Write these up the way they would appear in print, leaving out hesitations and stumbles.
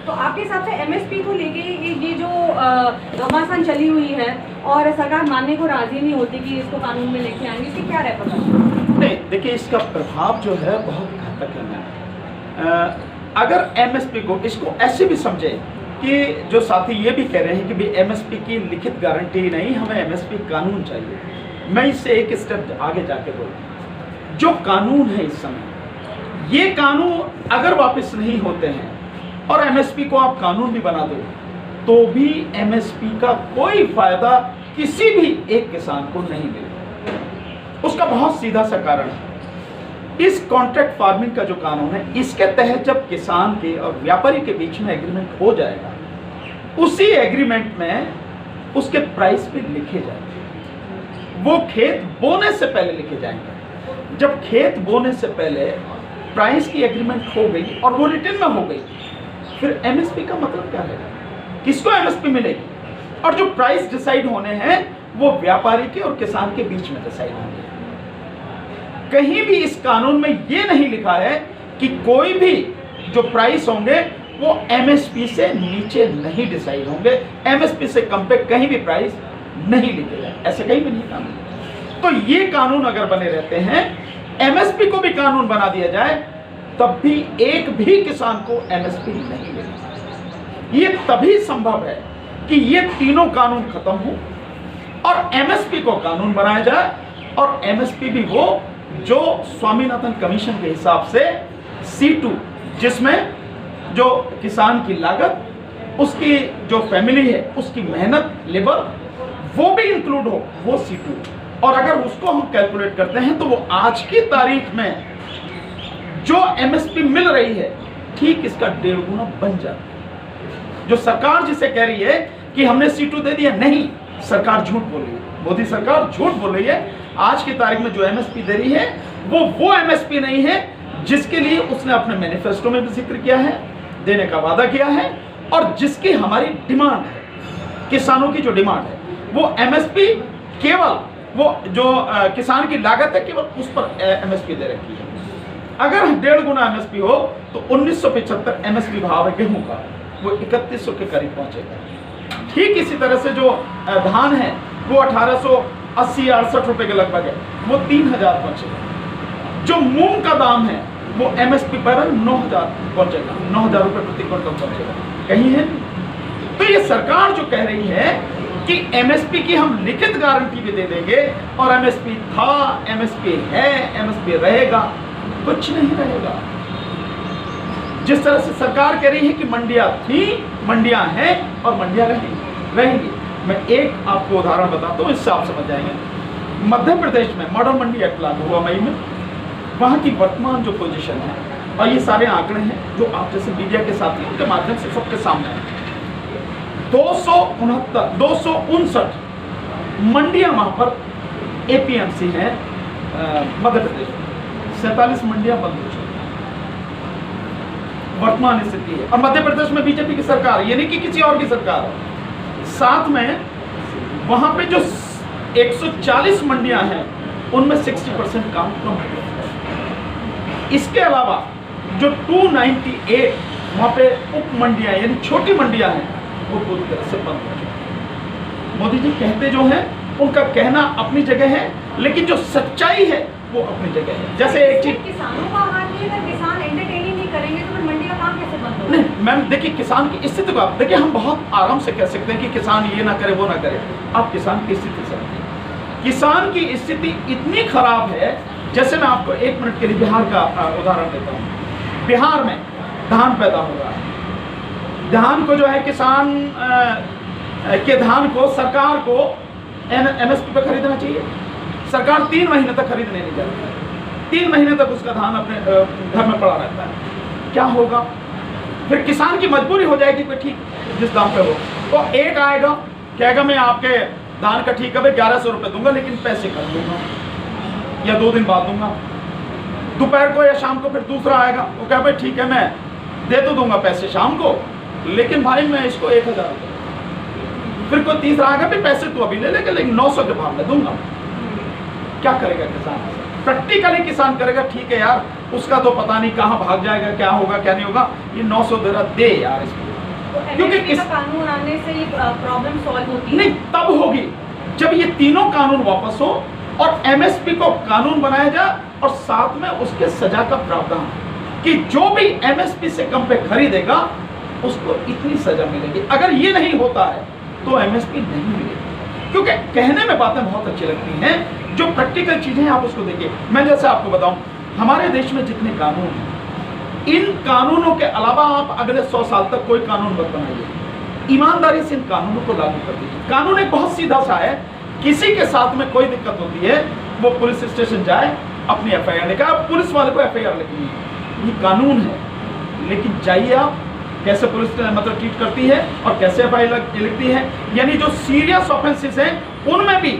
तो आपके हिसाब से एमएसपी को लेके ये जो घमासान चली हुई है और सरकार मानने को राजी नहीं होती कि इसको कानून में लेके आएंगे, इसकी क्या रेपरकशन? नहीं, देखिए इसका प्रभाव जो है बहुत घातक है। अगर एमएसपी को इसको ऐसे भी समझे कि जो साथी ये भी कह रहे हैं कि भाई एमएसपी की लिखित गारंटी नहीं, हमें एमएसपी कानून चाहिए। मैं इससे एक स्टेप आगे जाके बोलूँ, जो कानून है इस समय, ये कानून अगर वापस नहीं होते हैं और एमएसपी को आप कानून भी बना दो तो भी एमएसपी का कोई फायदा किसी भी एक किसान को नहीं मिलेगा। उसका बहुत सीधा सा कारण है, इस कॉन्ट्रैक्ट फार्मिंग का जो कानून है, इसके तहत जब किसान के और व्यापारी के बीच में एग्रीमेंट हो जाएगा, उसी एग्रीमेंट में उसके प्राइस भी लिखे जाएंगे। वो खेत बोने से पहले लिखे जाएंगे। जब खेत बोने से पहले प्राइस की एग्रीमेंट हो गई और वो रिटर्न में हो गई, फिर एमएसपी का मतलब क्या है? किसको एमएसपी मिलेगी? और जो प्राइस डिसाइड होने हैं वो व्यापारी के और किसान के बीच में डिसाइड होंगे। कहीं भी इस कानून में ये नहीं लिखा है कि कोई भी जो प्राइस होंगे वो एमएसपी से नीचे नहीं डिसाइड होंगे, एमएसपी से कम पे कहीं भी प्राइस नहीं लिखे जाए, ऐसे कहीं भी नहीं कानून। तो ये कानून अगर बने रहते हैं, एमएसपी को भी कानून बना दिया जाए, तब भी एक भी किसान को एमएसपी नहीं मिलेगी। ये तभी संभव है कि ये तीनों कानून खत्म हो और एमएसपी को कानून बनाया जाए, और एमएसपी भी वो जो स्वामीनाथन कमीशन के हिसाब से C2, जिसमें जो किसान की लागत, उसकी जो फैमिली है, उसकी मेहनत, लेबर, वो भी इंक्लूड हो, वो C2। और अगर उसको हम कैलकुलेट करते हैं तो वो आज की तारीख में जो एमएसपी मिल रही है, ठीक इसका 1.5 गुना बन जाता है। जो सरकार जिसे कह रही है कि हमने C2 दे दिया, नहीं, सरकार झूठ बोल रही है, मोदी सरकार झूठ बोल रही है। आज की तारीख में जो एमएसपी दे रही है वो एमएसपी नहीं है जिसके लिए उसने अपने मैनिफेस्टो में भी जिक्र किया है, देने का वादा किया है, और जिसकी हमारी डिमांड है, किसानों की जो डिमांड है, वो एमएसपी केवल वो जो किसान की लागत है, केवल उस पर एमएसपी दे रखी है। अगर 1.5 गुना एमएसपी हो तो 1975 एमएसपी भाव है गेहूं का, वो 3100 के करीब पहुंचेगा। ठीक इसी तरह से जो धान है वो 1880-68 रुपए के लगभग है, वो 3000 पहुंचेगा। जो मूंग का दाम है वो एमएसपी पर 9000 पहुंचेगा, 9000 रुपए प्रति क्विंटल पहुंचेगा। कहीं है? तो ये सरकार जो कह रही है कि एमएसपी की हम लिखित गारंटी भी दे देंगे, और एमएसपी था, एमएसपी है, एमएसपी रहेगा, कुछ नहीं रहेगा। जिस तरह से सरकार कह रही है कि मंडियां थी, मंडियां हैं और मंडियां रहेंगी। मैं एक आपको उदाहरण बताता हूँ, इससे आप समझ जाएंगे। मध्य प्रदेश में मॉडल मंडी एक्ट लागू हुआ मई में। वहां की वर्तमान जो पोजीशन है, और ये सारे आंकड़े हैं जो आप जैसे मीडिया के साथियों के माध्यम से सबके सामने है, 259 मंडियां वहां पर एपीएमसी हैं मध्य प्रदेश में। 47 मंडियां बंद हो चुकी वर्तमान स्थिति है, और मध्य प्रदेश में बीजेपी की सरकार, यानी कि किसी और की सरकार है। साथ में वहां पे जो 140 मंडियां हैं उनमें 60% काम कम हो गया। इसके अलावा जो 298 वहां पे उप मंडियां यानी छोटी मंडियां हैं वो पूरी तरह से बंद हो गई। मोदी जी कहते जो हैं उनका कहना अपनी जगह है, लेकिन जो सच्चाई है वो अपनी जगह है। जैसे एक चीज, किसानों का हाथ नहीं, अगर किसान एंटरटेन ही नहीं करेंगे तो फिर मंडी का काम कैसे बंद होगा? नहीं मैम, देखिए किसान की स्थिति को आप देखिए, हम बहुत आराम से कह सकते हैं कि किसान ये ना करे वो ना करे। आप किसान की स्थिति समझिए, किसान की स्थिति इतनी खराब है। जैसे मैं आपको 1 मिनट के लिए बिहार का उदाहरण देता हूँ। बिहार में धान पैदा हो रहा है, धान को जो है किसान के धान को सरकार को एमएसपी पर खरीदना चाहिए। सरकार 3 महीने तक खरीदने नहीं जाती है, 3 महीने तक उसका धान अपने घर में पड़ा रहता है। क्या होगा? फिर किसान की मजबूरी हो जाएगी कि ठीक जिस दाम पे हो, तो एक आएगा कहेगा मैं आपके धान का ठीक है भाई 1100 रुपये दूंगा, लेकिन पैसे कल दूंगा या 2 दिन बाद दूंगा। दोपहर को या शाम को फिर दूसरा आएगा, वो कहे भाई ठीक है मैं दे तो दूंगा पैसे शाम को, लेकिन भाई मैं इसको 1000 रुपये। फिर कोई तीसरा आएगा भाई पैसे तो अभी ले लेगा, लेकिन 900 के भाव में दूंगा। क्या करेगा किसान? प्रैक्टिकली किसान करेगा ठीक है यार, उसका तो पता नहीं कहाँ भाग जाएगा, क्या होगा क्या नहीं होगा, ये 900 दे रहा, दे यार इसको। क्योंकि MSP का कानून आने से ये प्रॉब्लम सॉल्व होती है? नहीं, तब होगी जब ये तीनों कानून वापस हो और एमएसपी को कानून बनाया जाए और साथ में उसके सजा का प्रावधान कि जो भी एमएसपी से कम पे खरीदेगा उसको इतनी सजा मिलेगी। अगर ये नहीं होता है तो एमएसपी नहीं मिलेगी। क्योंकि कहने में बातें बहुत अच्छी लगती हैं, जो प्रैक्टिकल चीजें हैं आप उसको देखिए। मैं जैसे आपको बताऊं, हमारे देश में जितने कानून हैं, इन कानूनों के अलावा आप अगले 100 साल तक कोई कानून मत बनाइए, ईमानदारी से इन कानूनों को लागू कर दीजिए। कानून एक बहुत सीधा सा है, किसी के साथ में कोई दिक्कत होती है वो पुलिस स्टेशन जाए, अपनी एफआईआर लिखा, पुलिस वाले को एफआईआर लिखनी है, ये कानून है। लेकिन जाइए आप कैसे पुलिस मतलब ट्रीट करती है और कैसे एफआईआर लिखती है, यानी जो सीरियस ऑफेंसेस हैं उनमें भी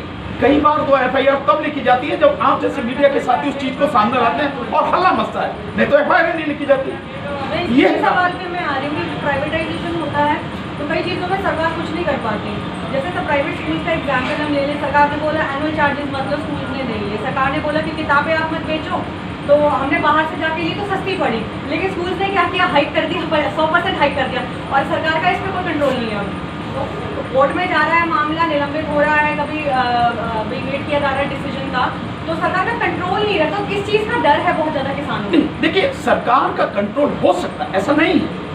कई बार तो एफआईआर तब लिखी जाती है जब आप जैसे मीडिया के साथी उस चीज को सामने लाते हैं और हल्ला मचता है, नहीं तो एफआईआर नहीं लिखी जाती। ये सवाल पे मैं आ रही हूँ, प्राइवेटाइजेशन होता है तो कई चीज़ों में सरकार कुछ नहीं कर पाती। जैसे तो प्राइवेट स्कूल का एग्जाम्पल हम ले लें, सरकार ने बोला एनुअल चार्जेस मतलब स्कूल ने नहीं लिए, सरकार ने बोला कि किताबें आप मत बेचो, तो हमने बाहर से जाके ली तो सस्ती पड़ी, लेकिन स्कूल ने क्या किया, हाइक कर दिया, 100% हाइक कर दिया, और सरकार का इस पर कोई कंट्रोल नहीं है। तो कोर्ट में जा रहा है मामला, निलंबित हो रहा है, कभी वेट किया जा रहा है डिसीजन का, तो सरकार का कंट्रोल नहीं रहता। तो किस चीज़ का डर है बहुत ज़्यादा किसानों को? देखिए, सरकार का कंट्रोल हो सकता है, ऐसा नहीं है।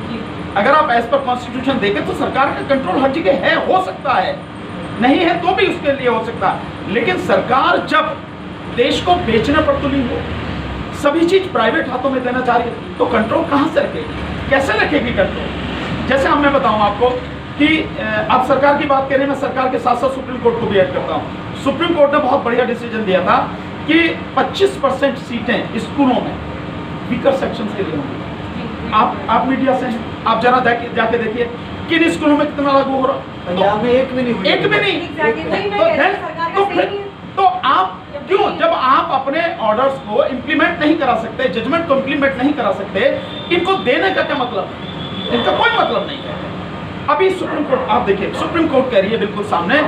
अगर आप एज पर कॉन्स्टिट्यूशन देखें तो सरकार का कंट्रोल हर जगह है, हो सकता है, नहीं है तो भी उसके लिए हो सकता है। लेकिन सरकार जब देश को बेचने पर तुली हो, सभी चीज प्राइवेट हाथों में देना चाह रही है, तो कंट्रोल कहां से रखेगी, कैसे रखेगी कंट्रोल? जैसे हम मैं बताऊं आपको कि आप सरकार की बात करें, मैं सरकार के साथ साथ सुप्रीम कोर्ट को भी ऐड करता हूं। सुप्रीम कोर्ट ने बहुत बढ़िया डिसीजन दिया था कि 25% सीटें स्कूलों में वीकर सेक्शन के लिए होंगी। आप मीडिया से हैं, आप जरा जाके देखिए किन स्कूलों में कितना लागू हो रहा है। पंजाब में एक भी नहीं, एक भी नहीं। तो आप क्यों, जब आप अपने ऑर्डर्स को इंप्लीमेंट नहीं करा सकते, जजमेंट को इंप्लीमेंट नहीं करा सकते, इनको देने का क्या मतलब है? इनका कोई मतलब नहीं है। अभी सुप्रीम कोर्ट आप देखिए, सुप्रीम कोर्ट कह रही है बिल्कुल सामने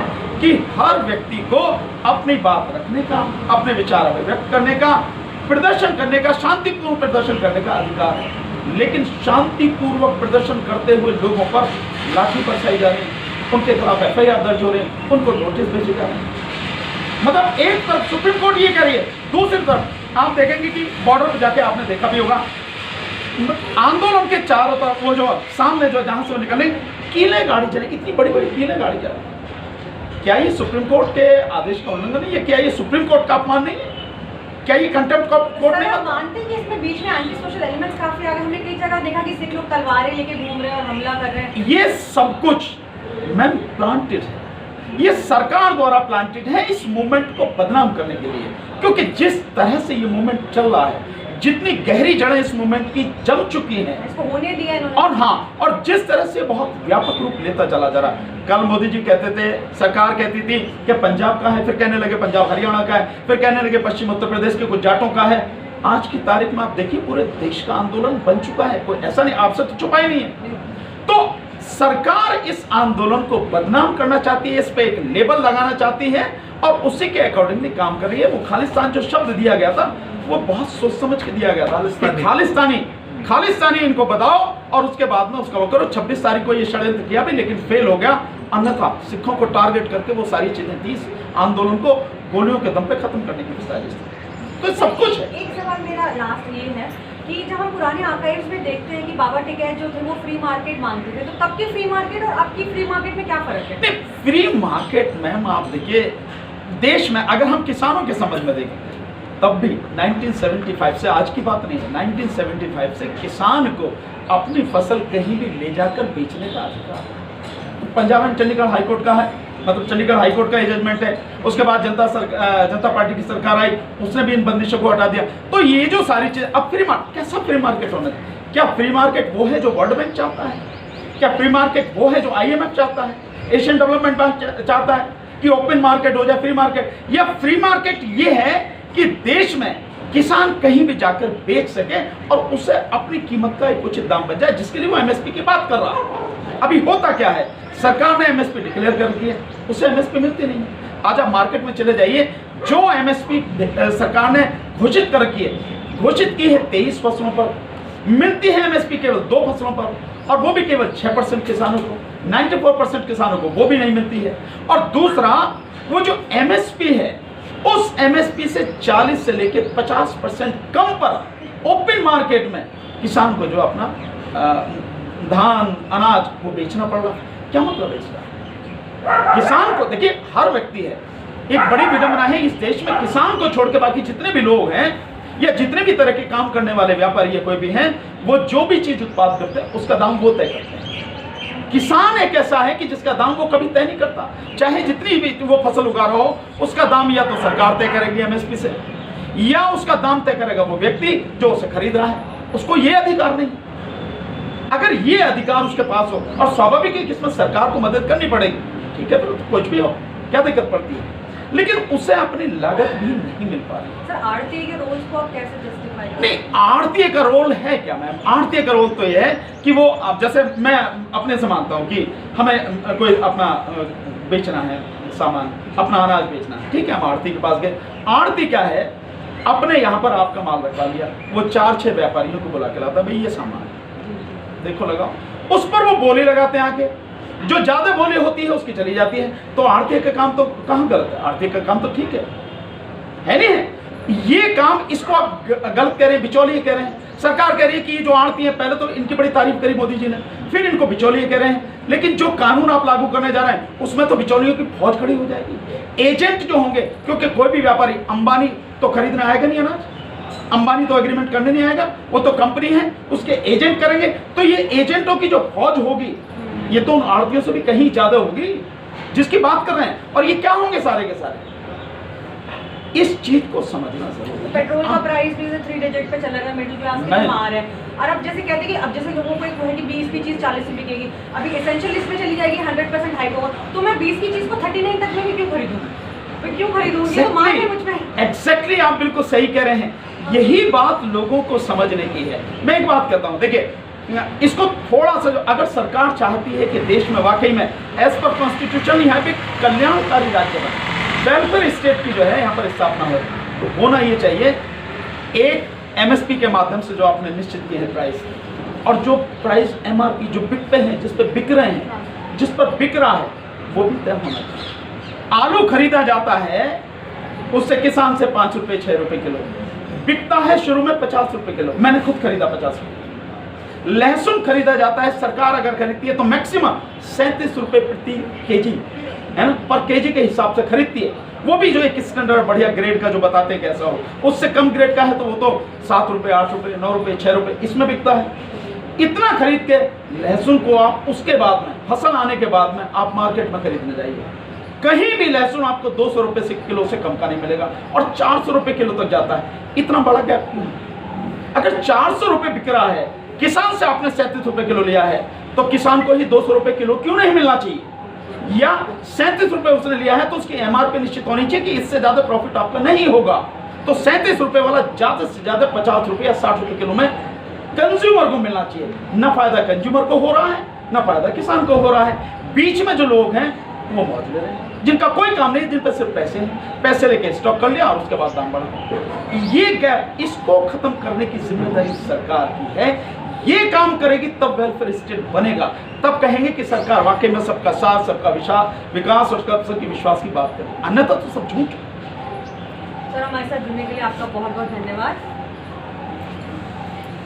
कि हर व्यक्ति को अपनी बात रखने का, अपने विचार व्यक्त करने का, प्रदर्शन करने का, शांतिपूर्ण प्रदर्शन करने का अधिकार है। लेकिन शांतिपूर्वक प्रदर्शन करते हुए लोगों पर लाठी बरसाई जा रही है, उनके खिलाफ एफआईआर दर्ज हो रहे हैं, उनको नोटिस भेजे जा रहे हैं। मतलब एक तरफ सुप्रीम कोर्ट ये कह रही है, दूसरी तरफ आप देखेंगे कि बॉर्डर पर जाके आपने देखा भी होगा, आंदोलन के चारों तरफ वो जो सामने जो जहां से वो निकले कीले गाड़ी चले, इतनी बड़ी बड़ी कीले गाड़ी चले। क्या ये सुप्रीम कोर्ट के आदेश का उल्लंघन नहीं है? क्या ये सुप्रीम कोर्ट का अपमान नहीं है? क्या ये कंटेम्प्ट कोर्ट नहीं है? मानते हैं कि इसमें बीच में एंटी सोशल एलिमेंट्स काफी आ गए। हमने कई जगह देखा कि सिख लोग तलवारें लेके घूम रहे हैं और हमला कर रहे हैं। ये सब कुछ मैम प्लांटेड है, ये सरकार द्वारा प्लांटेड है इस मूवमेंट को बदनाम करने के लिए। क्योंकि जिस तरह से ये मूवमेंट चल रहा है, जितनी गहरी जड़ें इस मूवमेंट की जम चुकी हैं, इसको होने दिया इन्होंने। और हाँ, और जिस तरह से बहुत व्यापक रूप लेता चला जा रहा है। कल मोदी जी कहते थे, सरकार कहती थी कि पंजाब का है, फिर कहने लगे पंजाब हरियाणा का है, फिर कहने लगे पश्चिम उत्तर प्रदेश के कुछ जाटों का है। आज की तारीख में आप देखिए पूरे देश का आंदोलन बन चुका है, कोई ऐसा नहीं, आपसे तो छुपा ही नहीं है। तो सरकार इस आंदोलन को बदनाम करना चाहती है, इस पे एक लेबल लगाना चाहती है और उसी के अकॉर्डिंगली काम कर रही है। वो खालिस्तान जो शब्द दिया गया था वो बहुत सोच समझ के दिया गया था, खालिस्तानी इनको बताओ और उसके बाद में उसका वो करो। 26 तारीख को ये षड्यंत्र किया भी, लेकिन फेल हो गया। अन्यथा सिखों को टारगेट करके वो सारी चीजें थी, इस आंदोलन को गोलियों के दम पे खत्म करने की साजिश थी। तो सब कुछ है। एक सवाल मेरा लास्ट ये है कि जब हम पुराने आर्काइव्स में देखते हैं कि बाबा टिकैत जो थे वो फ्री मार्केट मानते थे, तो तब की फ्री मार्केट और अब की फ्री मार्केट में क्या फर्क है? फ्री मार्केट मैम आप देखिए, देश में अगर हम किसानों के समझ में देखें तब भी 1975 से, आज की बात नहीं है, 1975 से किसान को अपनी फसल कहीं भी ले जाकर बेचने का अधिकार है। पंजाब एंड चंडीगढ़ हाईकोर्ट का है, मतलब चंडीगढ़ हाईकोर्ट का ये जजमेंट है। उसके बाद जनता पार्टी की सरकार आई, उसने भी इन बंदिशों को हटा दिया। तो ये जो सारी चीजें अब फ्री मार्केट, कैसा फ्री मार्केट होना चाहिए? क्या फ्री मार्केट वो है जो वर्ल्ड बैंक चाहता है? क्या फ्री मार्केट वो है जो IMF चाहता है, एशियन डेवलपमेंट बैंक चाहता है कि ओपन मार्केट हो जाए, फ्री मार्केट? या फ्री मार्केट ये है कि देश में किसान कहीं भी जाकर बेच सके और उसे अपनी कीमत का एक उचित दाम बच जाए, जिसके लिए वो MSP की बात कर रहा है। अभी होता क्या है, सरकार ने MSP डिक्लेयर कर दी है, उसे MSP मिलती नहीं है। आज आप मार्केट में चले जाइए, जो MSP सरकार ने घोषित की है 23 फसलों पर, मिलती है MSP केवल 2 फसलों पर। और वो भी केवल 6% किसानों को, 94% किसानों को वो भी नहीं मिलती है। और दूसरा, वो जो एमएसपी है, उस एमएसपी से 40 से लेके 50% कम पर ओपन मार्केट में किसान को जो अपना धान अनाज वो बेचना पड़ रहा। क्या मतलब है इसका? किसान को देखिए, हर व्यक्ति है, एक बड़ी विडंबना है इस देश में, किसान को छोड़ के बाकी जितने भी लोग हैं या जितने भी तरह के काम करने वाले व्यापारी या कोई भी हैं, वो जो भी चीज उत्पाद करते हैं उसका दाम वो तय करते हैं। किसान एक ऐसा है कि जिसका दाम वो कभी तय नहीं करता, चाहे जितनी भी वो फसल उगा रहा हो, उसका दाम या तो सरकार तय करेगी एमएसपी से, या उसका दाम तय करेगा वो व्यक्ति जो उसे खरीद रहा है। उसको ये अधिकार नहीं। अगर ये अधिकार उसके पास हो, और स्वाभाविक है कि इसमें सरकार को मदद करनी पड़ेगी, ठीक है, फिर कुछ भी हो, क्या दिक्कत पड़ती है, लेकिन उसे अपनी लागत भी नहीं मिल पा रही। सर, आढ़ती के रोल को आप कैसे जस्टिफाई करें? नहीं, आढ़ती का रोल है क्या मैम? आढ़ती का रोल तो ये है कि वो, अब जैसे मैं अपने से मानता हूँ कि हमें कोई अपना बेचना है सामान, अपना अनाज बेचना है, ठीक है, हम आढ़ती के पास गए। आढ़ती क्या है, अपने यहाँ पर आपका माल रखवा लिया, वो 4-6 व्यापारियों को बुला के लाता, भाई ये सामान देखो लगाओ, उस पर वो बोली लगाते हैं आके, जो ज्यादा बोली होती है उसकी चली जाती है। तो आढ़ती का काम तो कहाँ गलत है? आढ़ती का काम तो ठीक है नहीं है? ये काम, इसको आप गलत कह रहे हैं, बिचौलिए कह रहे हैं। सरकार कह रही है कि ये जो आढ़ती है, पहले तो इनकी बड़ी तारीफ करी मोदी जी ने, फिर इनको बिचौलिए कह रहे हैं। लेकिन जो कानून आप लागू करने जा रहे हैं उसमें तो बिचौलियों की फौज खड़ी हो जाएगी। एजेंट जो होंगे, क्योंकि कोई भी व्यापारी, अंबानी तो खरीदने आएगा नहीं अनाज, अंबानी तो एग्रीमेंट करने नहीं आएगा, वो तो कंपनी है, उसके एजेंट करेंगे। तो ये एजेंटों की जो फौज होगी, ये तो उन आड़तियों से भी कहीं ज्यादा होगी जिसकी बात कर रहे हैं। और ये क्या होंगे सारे के सारे, इस चीज को समझना जरूरी है। पेट्रोल का प्राइस भी 3 डिजिट पे चला रहा है, मिडिल क्लास के मार है। और अब जैसे कहते हैं कि अब जैसे लोगों को एक है कि 20 की चीज 40 में बिकेगी, अभी एसेंशियल लिस्ट में चली जाएगी 100% हाइक होगा, तो मैं 20 की चीज को 39 तक में भी क्यों खरीदूं? मैं क्यों खरीदूं? ये तो मार है मुझ में। एग्जैक्टली, आप बिल्कुल सही कह रहे हैं। यही बात लोगों को समझने की है। मैं एक बात कहता हूँ, देखिए, इसको थोड़ा सा, अगर सरकार चाहती है कि देश में वाकई में एज पर कॉन्स्टिट्यूशन यहाँ पे कल्याणकारी राज्य बने, वेलफेयर स्टेट की जो है यहाँ पर स्थापना हो, तो होना ये चाहिए एक एमएसपी के माध्यम से जो आपने निश्चित की है प्राइस, और जो प्राइस एमआरपी जो बिकते हैं, जिस पर बिक रहे हैं, जिस पर बिक रहा है, वो भी तय होना चाहिए। आलू खरीदा जाता है, उससे किसान से 5 रुपए 6 रुपए किलो बिकता है, शुरू में 50 रुपए किलो, मैंने खुद खरीदा 50 रुपए। लहसुन खरीदा जाता है, सरकार अगर खरीदती है तो मैक्सिमम 37 रुपए प्रति केजी, है ना, पर केजी के हिसाब से खरीदती है। वो भी जो एक स्टैंडर्ड बढ़िया ग्रेड का जो बताते हैं कैसा हो, उससे कम ग्रेड का है तो वो तो 7 रुपए 8 रुपए 9 रुपए 6 रुपए इसमें बिकता है। इतना खरीद के लहसुन को आप उसके बाद में, फसल आने के बाद में आप मार्केट में खरीदने जाइए, कहीं भी लहसुन आपको 200 रुपए से किलो से कम का नहीं मिलेगा, और 400 रुपए किलो तक जाता है। इतना बड़ा गैप क्यों? अगर 400 रुपए बिक रहा है, किसान से आपने 37 रुपए किलो लिया है, तो किसान को ही 200 रुपए किलो क्यों नहीं मिलना चाहिए? या 37 रुपए उसने लिया है तो उसकी एमआरपी निश्चित होनी चाहिए कि इससे ज्यादा प्रॉफिट आपका नहीं होगा। तो 37 रुपए वाला ज्यादा से ज्यादा 50 रुपए या 60 रुपए किलो में कंज्यूमर को मिलना चाहिए। ना फायदा कंज्यूमर को हो रहा है, ना फायदा किसान को हो रहा है। बीच में जो लोग हैं वो मौज ले रहे हैं, जिनका कोई काम नहीं, जिन पर सिर्फ पैसे हैं, पैसे लेके स्टॉक कर लिया और उसके बाद दाम बढ़ा। ये गैप, इसको खत्म करने की जिम्मेदारी सरकार की है। ये काम करेगी तब वेलफेयर स्टेट बनेगा, तब कहेंगे कि सरकार वाकई में सबका साथ, सबका विकास और सबकी विश्वास की बात करे, अन्यथा तो सब झूठ। सर, हमारे साथ जुड़ने के लिए आपका बहुत बहुत धन्यवाद।